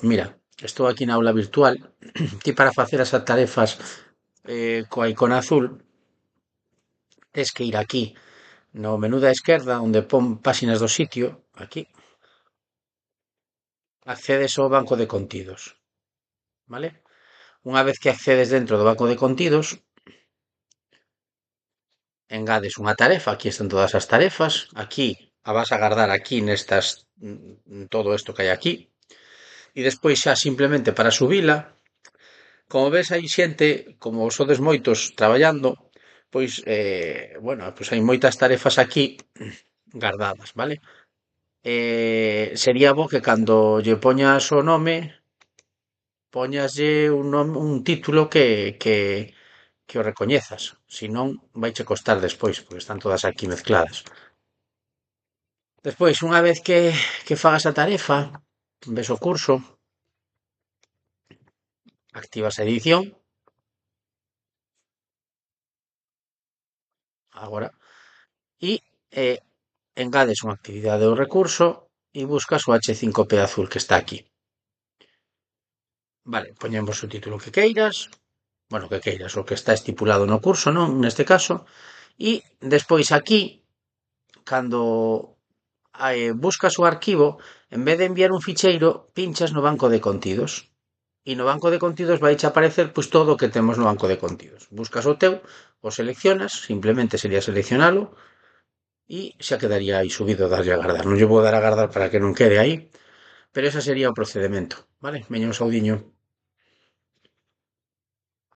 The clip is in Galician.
Mira, estou aquí na aula virtual. Ti para facer as tarefas coa icona azul tes que ir aquí no menú da esquerda onde pon páxinas do sitio, aquí, accedes ao banco de contidos, vale? Unha vez que accedes dentro do banco de contidos, engades unha tarefa, aquí están todas as tarefas, aquí a vas a guardar aquí nestas, todo isto que hai aquí, e despois xa simplemente para subila. Como ves, hai xente, como sodes moitos traballando, pois, bueno, pois hai moitas tarefas aquí gardadas, vale? Sería bo que cando lle poñas o nome, poñaslle un título que o recoñezas. Si non, vaiche costar despois, porque están todas aquí mezcladas. Despois, unha vez que fagas a tarefa, ves o curso, activas a edición, agora, e engades unha actividade ao recurso e buscas o H5P azul que está aquí. Vale, poñemos o título que queiras, bueno, que queiras, o que está estipulado no curso, non? Neste caso, e despois aquí, cando buscas o arquivo, en vez de enviar un ficheiro, pinchas no banco de contidos. E no banco de contidos vai aparecer pois todo o que temos no banco de contidos. Buscas o teu, o seleccionas, simplemente sería seleccionalo, e xa quedaría aí subido, darlle a guardar. Non lle vou dar a guardar para que non quede aí, pero ese sería o procedemento, vale? Veña un saudiño.